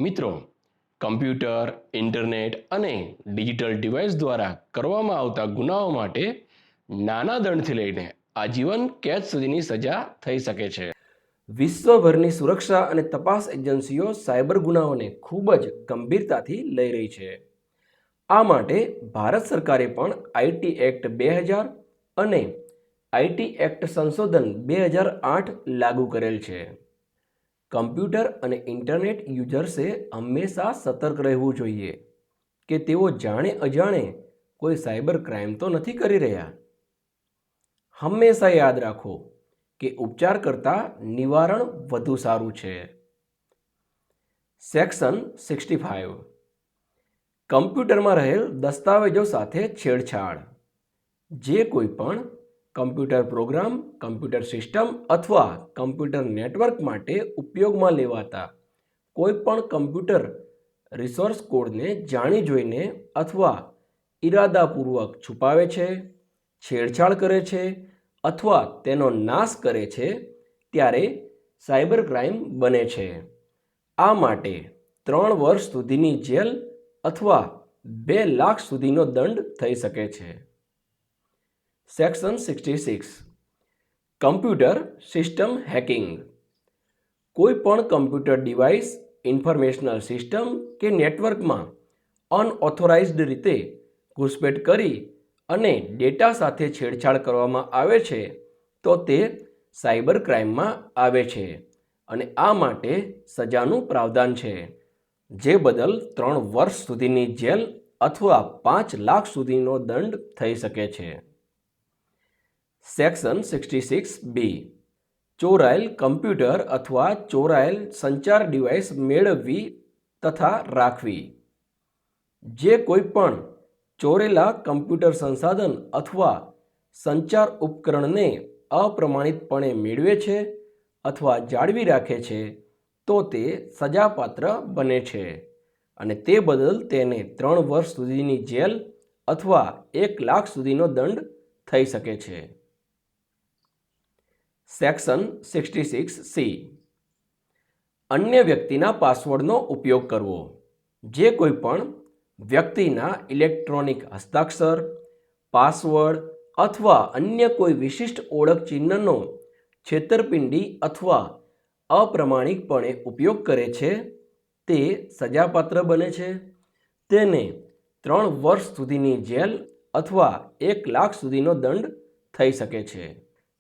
મિત્રો, computer, internet અને digital device દ્વારા કરવામાં આવતા ગુનાઓ માટે નાના દંડથી લઈને આજીવન કેદ સુધીની સજા થઈ શકે છે. વિશ્વભરની સુરક્ષા અને તપાસ એજન્સીઓ સાયબર ગુનાઓને ખૂબ જ ગંભીરતાથી લઈ રહી છે. આ માટે ભારત સરકારે પણ આઈટી એક્ટ 2000 અને આઈટી એક્ટ સંશોધન 2008 લાગુ કરેલ છે. કમ્પ્યુટર અને ઇન્ટરનેટ યુઝર્સે હંમેશા સતર્ક રહેવું જોઈએ કે તેઓ જાણે અજાણે કોઈ સાયબર ક્રાઇમ તો નથી કરી રહ્યા. હંમેશા યાદ રાખો કે ઉપચાર કરતાં નિવારણ વધુ સારું છે. સેક્શન 65 કમ્પ્યુટરમાં રહેલ દસ્તાવેજો સાથે છેડછાડ. જે કોઈ પણ કમ્પ્યુટર પ્રોગ્રામ, કમ્પ્યુટર સિસ્ટમ અથવા કમ્પ્યુટર નેટવર્ક માટે ઉપયોગમાં લેવાતા કોઈ પણ કમ્પ્યુટર રિસોર્સ કોડને જાણી જોઈને અથવા ઇરાદાપૂર્વક છુપાવે છે, છેડછાડ કરે છે અથવા તેનો નાશ કરે છે ત્યારે સાયબર ક્રાઇમ બને છે. આ માટે 3 વર્ષ સુધીની જેલ અથવા 2 લાખ સુધીનો દંડ થઈ શકે છે. Section 66 computer system hacking. કોઈ પણ કમ્પ્યુટર ડિવાઇસ, ઇન્ફોર્મેશનલ સિસ્ટમ કે નેટવર્કમાં અનઓથોરાઇઝ્ડ રીતે ઘૂસપેઠ કરી અને ડેટા સાથે છેડછાડ કરવામાં આવે છે તો તે સાયબર ક્રાઇમમાં આવે છે અને આ માટે સજાનું પ્રાવધાન છે, જે બદલ 3 વર્ષ સુધીની જેલ અથવા 5 લાખ સુધીનો દંડ થઈ શકે છે. સેક્શન 66B ચોરાયેલ કમ્પ્યુટર અથવા ચોરાયેલ સંચાર ડિવાઇસ મેળવવી તથા રાખવી. જે કોઈ પણ ચોરેલા કમ્પ્યુટર સંસાધન અથવા સંચાર ઉપકરણને અપ્રમાણિતપણે મેળવે છે અથવા જાળવી રાખે છે તો તે સજાપાત્ર બને છે અને તે બદલ તેને 3 વર્ષ સુધીની જેલ અથવા 1 લાખ સુધીનો દંડ થઈ શકે છે. સેક્શન 66C અન્ય વ્યક્તિના પાસવર્ડનો ઉપયોગ કરવો. જે કોઈ પણ વ્યક્તિના ઇલેક્ટ્રોનિક હસ્તાક્ષર, પાસવર્ડ અથવા અન્ય કોઈ વિશિષ્ટ ઓળખ ચિહ્નનો છેતરપિંડી અથવા અપ્રમાણિકપણે ઉપયોગ કરે છે તે સજાપાત્ર બને છે. તેને 3 વર્ષ સુધીની જેલ અથવા 1 લાખ સુધીનો દંડ થઈ શકે છે.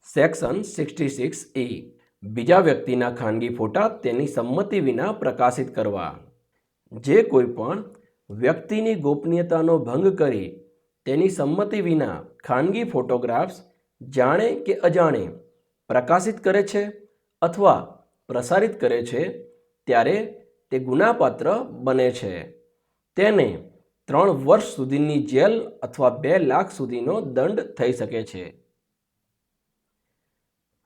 સેક્શન 66E બીજા વ્યક્તિના ખાનગી ફોટા તેની સંમતિ વિના પ્રકાશિત કરવા. જે કોઈ પણ વ્યક્તિની ગોપનીયતાનો ભંગ કરી તેની સંમતિ વિના ખાનગી ફોટોગ્રાફ્સ જાણે કે અજાણે પ્રકાશિત કરે છે અથવા પ્રસારિત કરે છે ત્યારે તે ગુનાપાત્ર બને છે. તેને 3 વર્ષ સુધીની જેલ અથવા 2 લાખ સુધીનો દંડ થઈ શકે છે.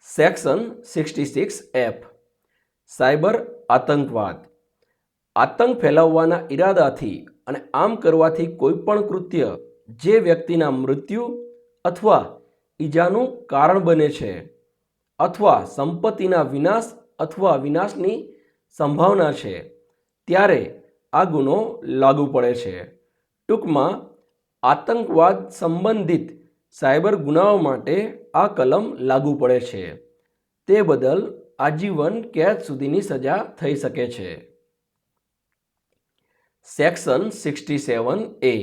સેક્શન 66F સાયબર આતંકવાદ. આતંક ફેલાવવાના ઈરાદાથી અને આમ કરવાથી કોઈ પણ કૃત્ય જે વ્યક્તિના મૃત્યુ અથવા ઈજાનું કારણ બને છે અથવા સંપત્તિના વિનાશ અથવા વિનાશની સંભાવના છે ત્યારે આ ગુનો લાગુ પડે છે. ટૂંકમાં આતંકવાદ સંબંધિત સાયબર ગુનાઓ માટે આ કલમ લાગુ પડે છે. તે બદલ આજીવન કેદ સુધીની સજા થઈ શકે છે. સેક્શન 67A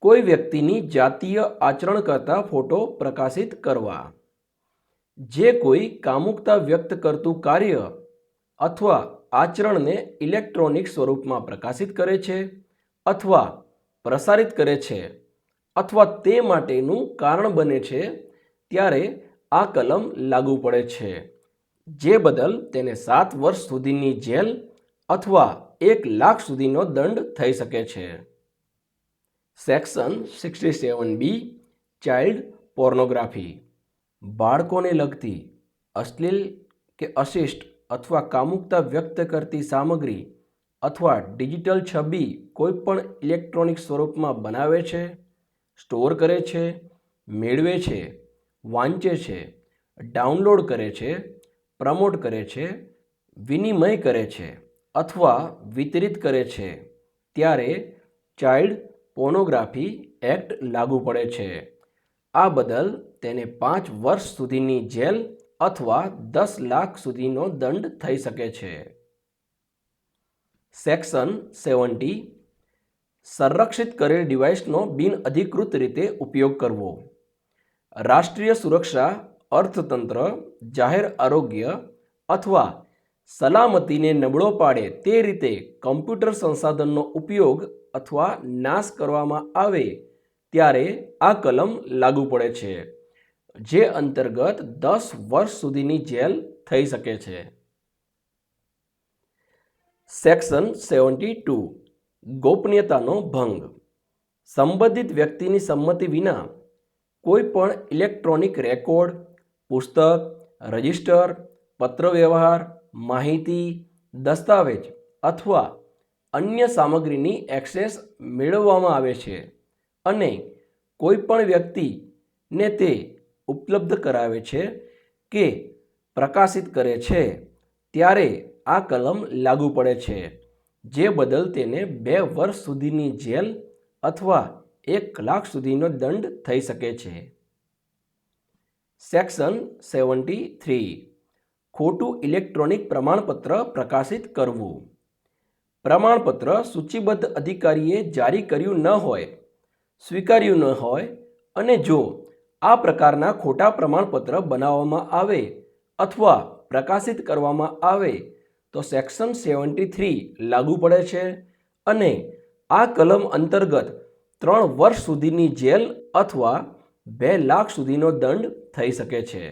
કોઈ વ્યક્તિની જાતીય આચરણ કરતા ફોટો પ્રકાશિત કરવા. જે કોઈ કામુકતા વ્યક્ત કરતું કાર્ય અથવા આચરણને ઇલેક્ટ્રોનિક સ્વરૂપમાં પ્રકાશિત કરે છે અથવા પ્રસારિત કરે છે અથવા તે માટેનું કારણ બને છે ત્યારે આ કલમ લાગુ પડે છે. જે બદલ તેને 7 વર્ષ સુધીની જેલ અથવા 1 લાખ સુધીનો દંડ થઈ શકે છે. Section 67B child pornography. બાળકોને લગતી અશ્લીલ કે અશિષ્ટ અથવા કામુકતા વ્યક્ત કરતી સામગ્રી અથવા ડિજિટલ છબી કોઈપણ ઇલેક્ટ્રોનિક સ્વરૂપમાં બનાવે છે, સ્ટોર કરે છે, મેળવે છે, વાંચે છે, ડાઉનલોડ કરે છે, પ્રમોટ કરે છે, વિનિમય કરે છે અથવા વિતરિત કરે છે ત્યારે ચાઇલ્ડ પોર્નોગ્રાફી એક્ટ લાગુ પડે છે. આ બદલ તેને 5 વર્ષ સુધીની જેલ અથવા 10 લાખ સુધીનો દંડ થઈ શકે છે. સેક્શન 70 સંરક્ષિત કરેલ ડિવાઇસનો બિનઅધિકૃત રીતે ઉપયોગ કરવો. રાષ્ટ્રીય સુરક્ષા, અર્થતંત્ર, જાહેર આરોગ્ય અથવા સલામતીને નબળો પાડે તે રીતે કમ્પ્યુટર સંસાધનનો ઉપયોગ અથવા નાશ કરવામાં આવે ત્યારે આ કલમ લાગુ પડે છે, જે અંતર્ગત 10 વર્ષ સુધીની જેલ થઈ શકે છે. સેક્શન 72 ગોપનીયતાનો ભંગ. સંબંધિત વ્યક્તિની સંમતિ વિના કોઈ પણ ઇલેક્ટ્રોનિક રેકોર્ડ, પુસ્તક, રજિસ્ટર, પત્રવ્યવહાર, માહિતી, દસ્તાવેજ અથવા અન્ય સામગ્રીની એક્સેસ મેળવવામાં આવે છે અને કોઈ પણ વ્યક્તિને તે ઉપલબ્ધ કરાવે છે કે પ્રકાશિત કરે છે ત્યારે આ કલમ લાગુ પડે છે, જે બદલ તેને 2 વર્ષ સુધીની જેલ અથવા 1 લાખ સુધીનો દંડ થઈ શકે છે. સેક્શન 73 ખોટું ઇલેક્ટ્રોનિક પ્રમાણપત્ર પ્રકાશિત કરવું. પ્રમાણપત્ર સૂચિબદ્ધ અધિકારીએ જારી કર્યું ન હોય, સ્વીકાર્યું ન હોય અને જો આ પ્રકારના ખોટા પ્રમાણપત્ર બનાવવામાં આવે અથવા પ્રકાશિત કરવામાં આવે તો સેક્શન 73 લાગુ પડે છે અને આ કલમ અંતર્ગત 3 વર્ષ સુધીની જેલ અથવા 2 લાખ સુધીનો દંડ થઈ શકે છે.